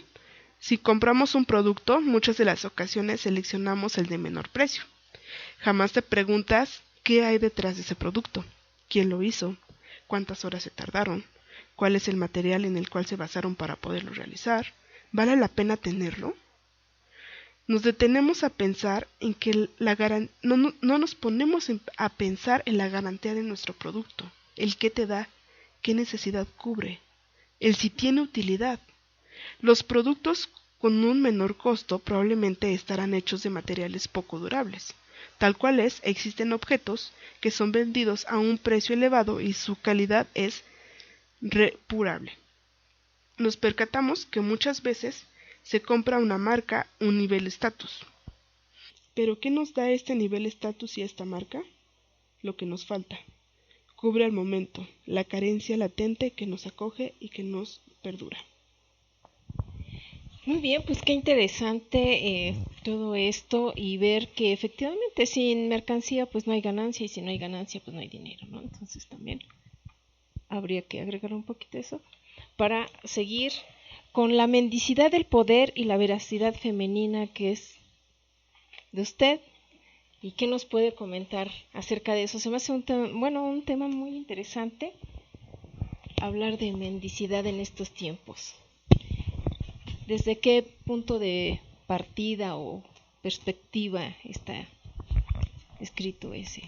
S5: si compramos un producto, muchas de las ocasiones seleccionamos el de menor precio. Jamás te preguntas qué hay detrás de ese producto, quién lo hizo, cuántas horas se tardaron, cuál es el material en el cual se basaron para poderlo realizar, ¿vale la pena tenerlo? Nos detenemos a pensar en que no nos ponemos a pensar en la garantía de nuestro producto, el qué te da, qué necesidad cubre, el si tiene utilidad. Los productos con un menor costo probablemente estarán hechos de materiales poco durables. Tal cual existen objetos que son vendidos a un precio elevado y su calidad es repurable. Nos percatamos que muchas veces se compra una marca, un nivel estatus. Pero ¿qué nos da este nivel estatus y esta marca? Lo que nos falta. Cubre al momento, la carencia latente que nos acoge y que nos perdura.
S3: Muy bien, pues qué interesante todo esto y ver que efectivamente sin mercancía pues no hay ganancia y si no hay ganancia pues no hay dinero, ¿no? Entonces también habría que agregar un poquito eso para seguir con la mendicidad del poder y la veracidad femenina que es de usted. ¿Y qué nos puede comentar acerca de eso? Se me hace un tema muy interesante hablar de mendicidad en estos tiempos. ¿Desde qué punto de partida o perspectiva está escrito ese?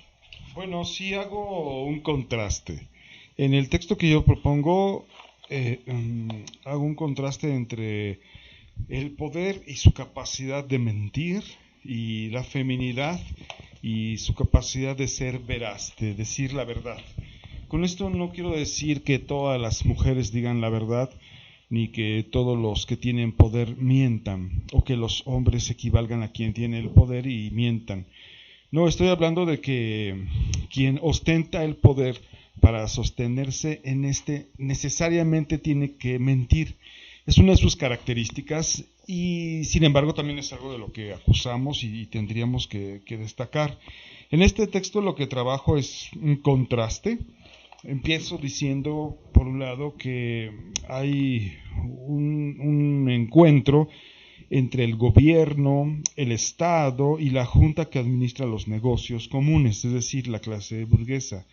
S6: Bueno, sí hago un contraste. En el texto que yo propongo, hago un contraste entre el poder y su capacidad de mentir y la feminidad y su capacidad de ser veraz, de decir la verdad. Con esto no quiero decir que todas las mujeres digan la verdad, ni que todos los que tienen poder mientan, o que los hombres equivalgan a quien tiene el poder y mientan. No, estoy hablando de que quien ostenta el poder para sostenerse en este necesariamente tiene que mentir. Es una de sus características y sin embargo también es algo de lo que acusamos y tendríamos que destacar. En este texto lo que trabajo es un contraste. Empiezo diciendo, por un lado, que hay un encuentro entre el gobierno, el Estado y la junta que administra los negocios comunes, es decir, la clase burguesa.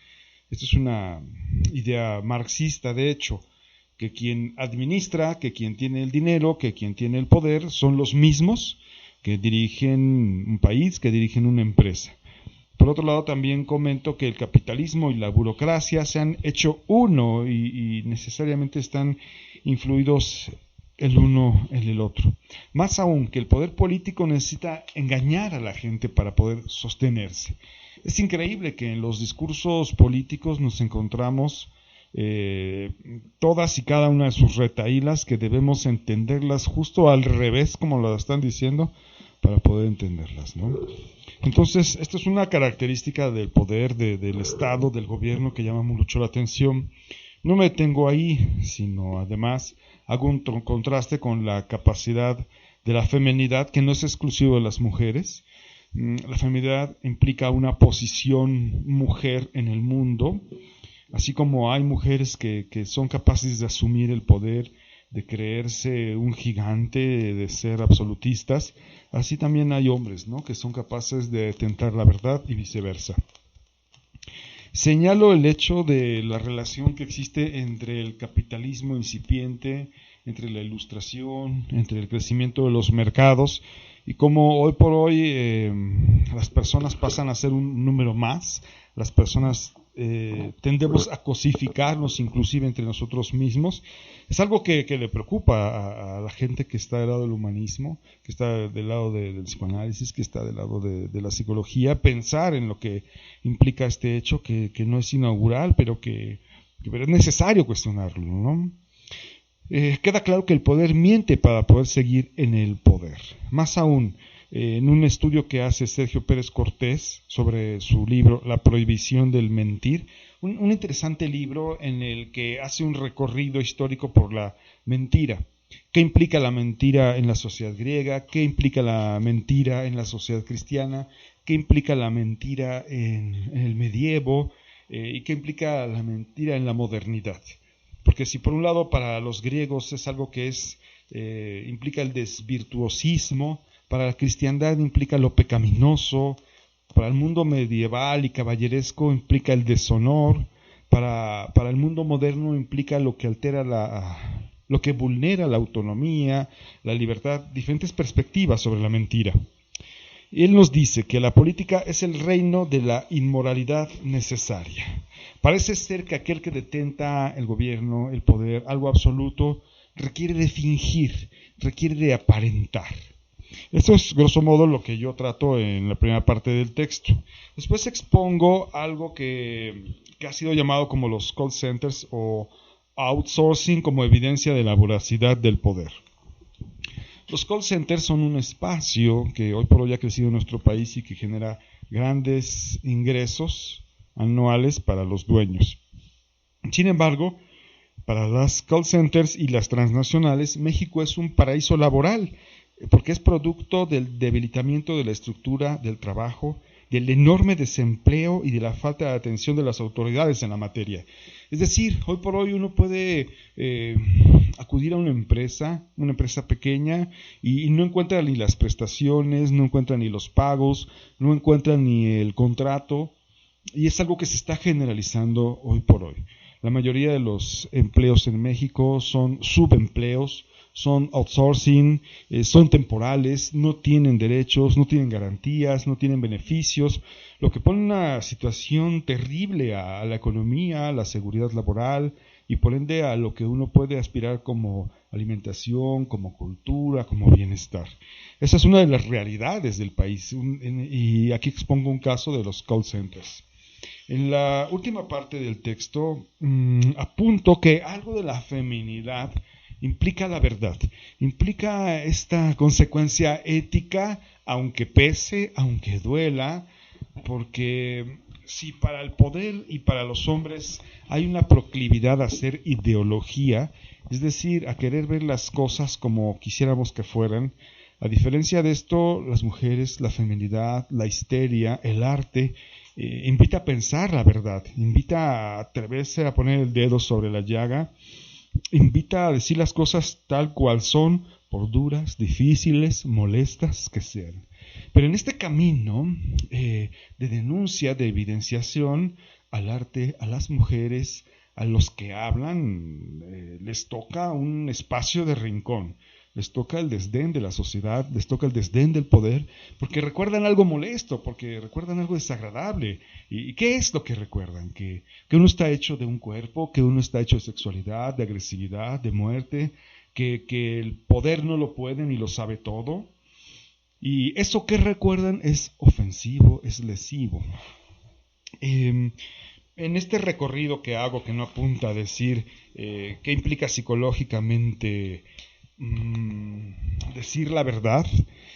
S6: Esto es una idea marxista, de hecho, que quien administra, que quien tiene el dinero, que quien tiene el poder, son los mismos que dirigen un país, que dirigen una empresa. Por otro lado, también comento que el capitalismo y la burocracia se han hecho uno y necesariamente están influidos el uno en el otro. Más aún, que el poder político necesita engañar a la gente para poder sostenerse. Es increíble que en los discursos políticos nos encontramos todas y cada una de sus retahílas que debemos entenderlas justo al revés, como lo están diciendo, para poder entenderlas, ¿no? Entonces, esto es una característica del poder del Estado, del gobierno, que llama mucho la atención. No me detengo ahí, sino además hago un contraste con la capacidad de la feminidad, que no es exclusivo de las mujeres. La feminidad implica una posición mujer en el mundo, así como hay mujeres que son capaces de asumir el poder, de creerse un gigante, de ser absolutistas, así también hay hombres, ¿no?, que son capaces de tentar la verdad y viceversa. Señalo el hecho de la relación que existe entre el capitalismo incipiente, entre la ilustración, entre el crecimiento de los mercados y cómo hoy por hoy las personas pasan a ser un número más, las personas tendemos a cosificarnos inclusive entre nosotros mismos. Es algo que le preocupa a la gente que está del lado del humanismo, que está del lado del psicoanálisis, que está del lado de la psicología, pensar en lo que implica este hecho que no es inaugural, pero que es necesario cuestionarlo, ¿no? Queda claro que el poder miente para poder seguir en el poder. Más aún, en un estudio que hace Sergio Pérez Cortés sobre su libro La prohibición del mentir, un interesante libro en el que hace un recorrido histórico por la mentira. ¿Qué implica la mentira en la sociedad griega? ¿Qué implica la mentira en la sociedad cristiana? ¿Qué implica la mentira en el medievo? ¿Y qué implica la mentira en la modernidad? Porque si por un lado para los griegos es algo que implica el desvirtuosismo, para la cristiandad implica lo pecaminoso, para el mundo medieval y caballeresco implica el deshonor, para el mundo moderno implica lo que altera lo que vulnera la autonomía, la libertad, diferentes perspectivas sobre la mentira. Él nos dice que la política es el reino de la inmoralidad necesaria. Parece ser que aquel que detenta el gobierno, el poder, algo absoluto, requiere de fingir, requiere de aparentar. Esto es grosso modo lo que yo trato en la primera parte del texto. Después expongo algo que ha sido llamado como los call centers o outsourcing como evidencia de la voracidad del poder. Los call centers son un espacio que hoy por hoy ha crecido en nuestro país y que genera grandes ingresos anuales para los dueños. Sin embargo, para las call centers y las transnacionales, México es un paraíso laboral, porque es producto del debilitamiento de la estructura del trabajo, del enorme desempleo y de la falta de atención de las autoridades en la materia. Es decir, hoy por hoy uno puede acudir a una empresa pequeña, y no encuentra ni las prestaciones, no encuentra ni los pagos, no encuentra ni el contrato, y es algo que se está generalizando hoy por hoy. La mayoría de los empleos en México son subempleos, son outsourcing, son temporales, no tienen derechos, no tienen garantías, no tienen beneficios, lo que pone una situación terrible a la economía, a la seguridad laboral y por ende a lo que uno puede aspirar como alimentación, como cultura, como bienestar. Esa es una de las realidades del país, y aquí expongo un caso de los call centers. En la última parte del texto apunto que algo de la feminidad implica la verdad, implica esta consecuencia ética, aunque pese, aunque duela, porque si para el poder y para los hombres hay una proclividad a hacer ideología, es decir, a querer ver las cosas como quisiéramos que fueran, a diferencia de esto, las mujeres, la feminidad, la histeria, el arte, invita a pensar la verdad, invita a atreverse a poner el dedo sobre la llaga, invita a decir las cosas tal cual son, por duras, difíciles, molestas que sean. Pero en este camino de denuncia, de evidenciación al arte, a las mujeres, a los que hablan, les toca un espacio de rincón. Les toca el desdén de la sociedad, les toca el desdén del poder, porque recuerdan algo molesto, porque recuerdan algo desagradable. ¿Y qué es lo que recuerdan? Que uno está hecho de un cuerpo, que uno está hecho de sexualidad, de agresividad, de muerte, que el poder no lo puede ni lo sabe todo. Y eso que recuerdan es ofensivo, es lesivo. En este recorrido que hago, que no apunta a decir qué implica psicológicamente decir la verdad,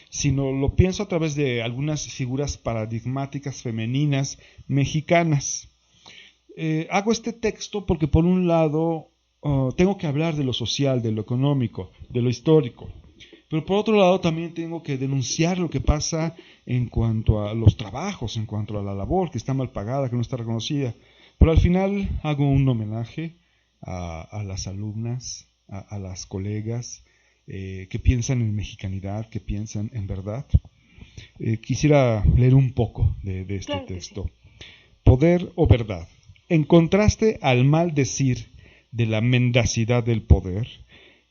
S6: sino lo pienso a través de algunas figuras paradigmáticas femeninas mexicanas. Hago este texto porque por un lado tengo que hablar de lo social, de lo económico, de lo histórico, pero por otro lado también tengo que denunciar lo que pasa en cuanto a los trabajos, en cuanto a la labor que está mal pagada, que no está reconocida. Pero al final hago un homenaje a las alumnas, a las colegas que piensan en mexicanidad, que piensan en verdad. Quisiera leer un poco de este texto. Sí. Poder o verdad. En contraste al mal decir de la mendacidad del poder,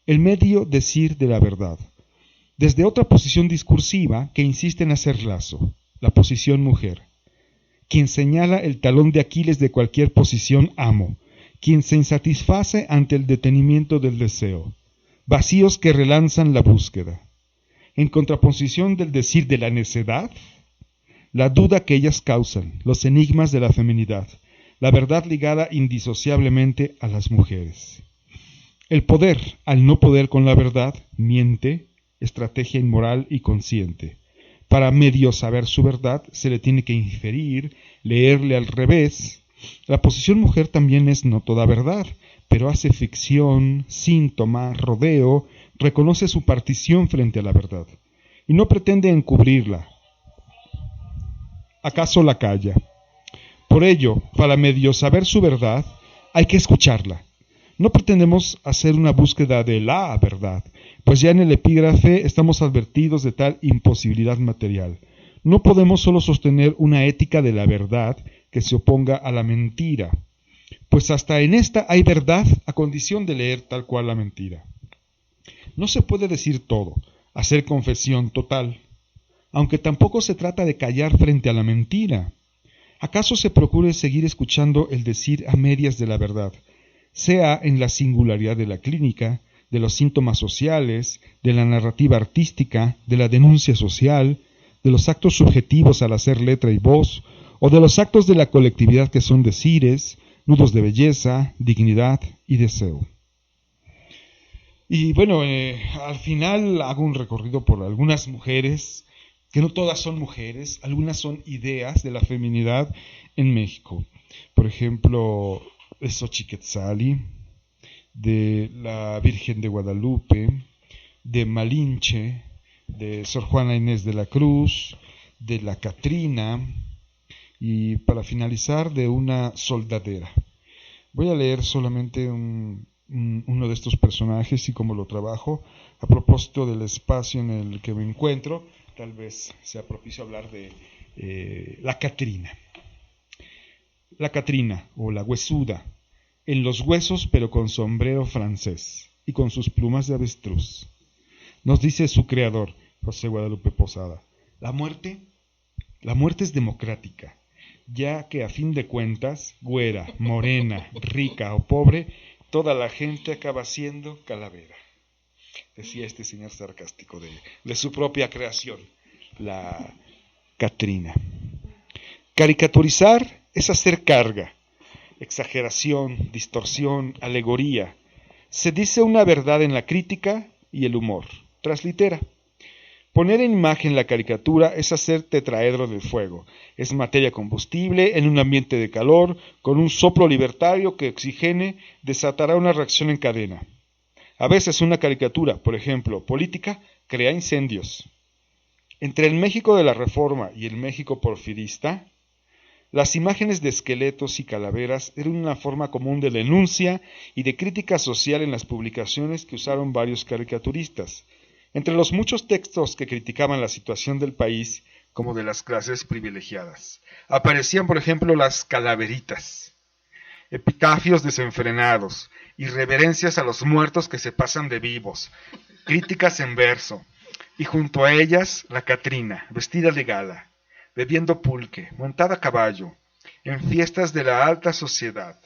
S6: el medio decir de la verdad. Desde otra posición discursiva que insiste en hacer lazo, la posición mujer. Quien señala el talón de Aquiles de cualquier posición amo, quien se insatisface ante el detenimiento del deseo, vacíos que relanzan la búsqueda. En contraposición del decir de la necedad, la duda que ellas causan, los enigmas de la feminidad, la verdad ligada indisociablemente a las mujeres. El poder, al no poder con la verdad, miente, estrategia inmoral y consciente. Para medio saber su verdad, se le tiene que inferir, leerle al revés. La posición mujer también es no toda verdad, pero hace ficción, síntoma, rodeo, reconoce su partición frente a la verdad, y no pretende encubrirla. ¿Acaso la calla? Por ello, para medio saber su verdad, hay que escucharla. No pretendemos hacer una búsqueda de la verdad, pues ya en el epígrafe estamos advertidos de tal imposibilidad material. No podemos solo sostener una ética de la verdad que se oponga a la mentira, pues hasta en esta hay verdad a condición de leer tal cual la mentira. No se puede decir todo, hacer confesión total, aunque tampoco se trata de callar frente a la mentira. ¿Acaso se procure seguir escuchando el decir a medias de la verdad, sea en la singularidad de la clínica, de los síntomas sociales, de la narrativa artística, de la denuncia social, de los actos subjetivos al hacer letra y voz, o de los actos de la colectividad que son decires, nudos de belleza, dignidad y deseo? Y bueno, al final hago un recorrido por algunas mujeres, que no todas son mujeres, algunas son ideas de la feminidad en México. Por ejemplo, de Xochiquetzali, de la Virgen de Guadalupe, de Malinche, de Sor Juana Inés de la Cruz, de la Catrina y para finalizar de una soldadera. Voy a leer solamente uno de estos personajes y cómo lo trabajo a propósito del espacio en el que me encuentro. Tal vez sea propicio hablar de la Catrina. La Catrina o la huesuda, en los huesos pero con sombrero francés y con sus plumas de avestruz. Nos dice su creador, José Guadalupe Posada, la muerte es democrática, ya que a fin de cuentas, güera, morena, rica o pobre, toda la gente acaba siendo calavera. Decía este señor sarcástico de su propia creación, la Catrina. Caricaturizar es hacer carga, exageración, distorsión, alegoría. Se dice una verdad en la crítica y el humor. Translitera. Poner en imagen la caricatura es hacer tetraedro del fuego. Es materia combustible en un ambiente de calor, con un soplo libertario que oxigene desatará una reacción en cadena. A veces una caricatura, por ejemplo, política, crea incendios. Entre el México de la Reforma y el México porfirista, las imágenes de esqueletos y calaveras eran una forma común de denuncia y de crítica social en las publicaciones que usaron varios caricaturistas. Entre los muchos textos que criticaban la situación del país como de las clases privilegiadas, aparecían, por ejemplo, las calaveritas, epitafios desenfrenados, irreverencias a los muertos que se pasan de vivos, críticas en verso, y junto a ellas la Catrina, vestida de gala, bebiendo pulque, montada a caballo, en fiestas de la alta sociedad,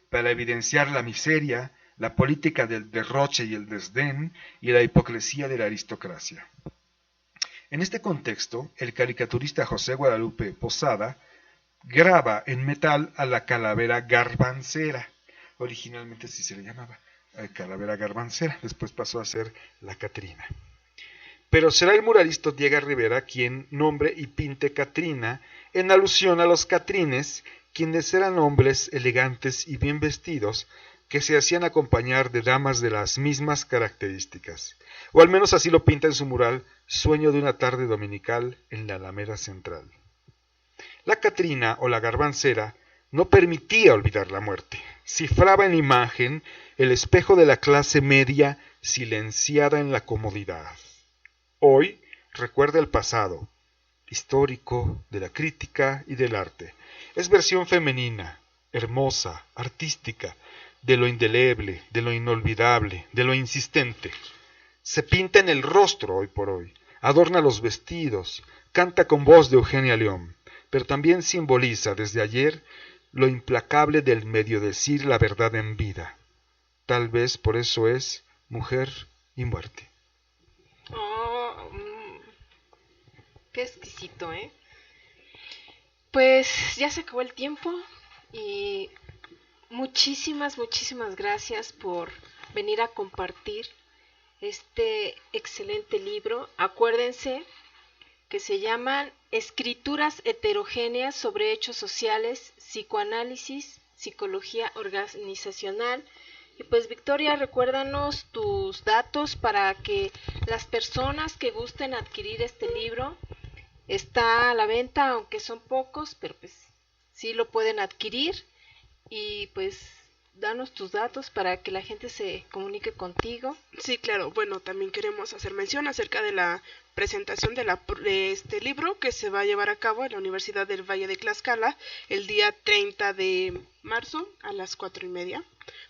S6: para evidenciar la miseria, la política del derroche y el desdén y la hipocresía de la aristocracia. En este contexto, el caricaturista José Guadalupe Posada graba en metal a la calavera garbancera. Originalmente así se le llamaba, calavera garbancera, después pasó a ser la Catrina. Pero será el muralista Diego Rivera quien nombre y pinte Catrina en alusión a los catrines, quienes eran hombres elegantes y bien vestidos, que se hacían acompañar de damas de las mismas características, o al menos así lo pinta en su mural Sueño de una tarde dominical en la Alameda Central. La Catrina o la garbancera no permitía olvidar la muerte, cifraba en imagen el espejo de la clase media silenciada en la comodidad. Hoy recuerda el pasado, histórico, de la crítica y del arte. Es versión femenina, hermosa, artística, de lo indeleble, de lo inolvidable, de lo insistente. Se pinta en el rostro hoy por hoy, adorna los vestidos, canta con voz de Eugenia León, pero también simboliza desde ayer lo implacable del medio decir la verdad en vida. Tal vez por eso es mujer y muerte.
S3: Oh, qué exquisito, ¿eh? Pues ya se acabó el tiempo y muchísimas gracias por venir a compartir este excelente libro. Acuérdense que se llaman Escrituras heterogéneas sobre hechos sociales, psicoanálisis, psicología organizacional. Y pues Victoria, recuérdanos tus datos para que las personas que gusten adquirir este libro, está a la venta, aunque son pocos, pero pues sí lo pueden adquirir. Y pues danos tus datos para que la gente se comunique contigo.
S5: Sí, claro. Bueno, también queremos hacer mención acerca de la presentación de este libro que se va a llevar a cabo en la Universidad del Valle de Tlaxcala el día 30 de marzo a las 4:30.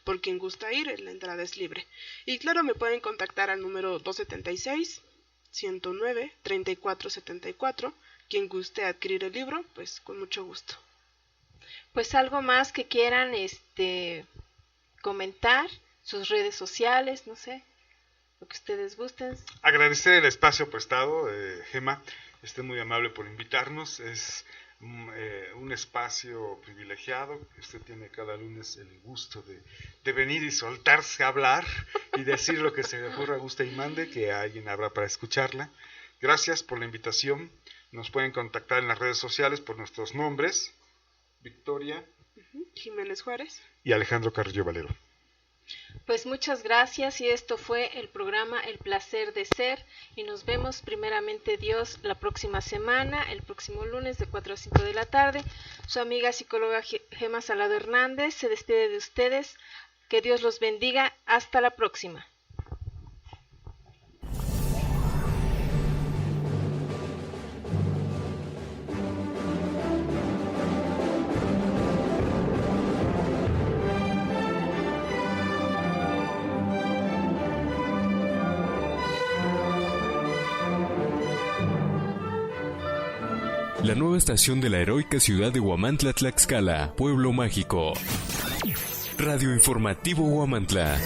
S5: Por quien gusta ir, la entrada es libre. Y claro, me pueden contactar al número 276-109-3474. Quien guste adquirir el libro, pues con mucho gusto.
S3: Pues algo más que quieran comentar, sus redes sociales, no sé, lo que ustedes gusten.
S6: Agradecer el espacio prestado, Gema, muy amable por invitarnos. Es un espacio privilegiado. Usted tiene cada lunes el gusto de venir y soltarse a hablar y decir lo que se le ocurra, guste y mande, que alguien habrá para escucharla. Gracias por la invitación. Nos pueden contactar en las redes sociales por nuestros nombres: Victoria
S5: Jiménez Juárez
S6: y Alejandro Carrillo Valero.
S3: Pues muchas gracias, y esto fue el programa El Placer de Ser, y nos vemos primeramente Dios la próxima semana, el próximo lunes de 4 a 5 de la tarde. Su amiga psicóloga Gema Salado Hernández se despide de ustedes. Que Dios los bendiga. Hasta la próxima.
S1: La nueva estación de la heroica ciudad de Huamantla, Tlaxcala, Pueblo Mágico. Radio Informativo Huamantla.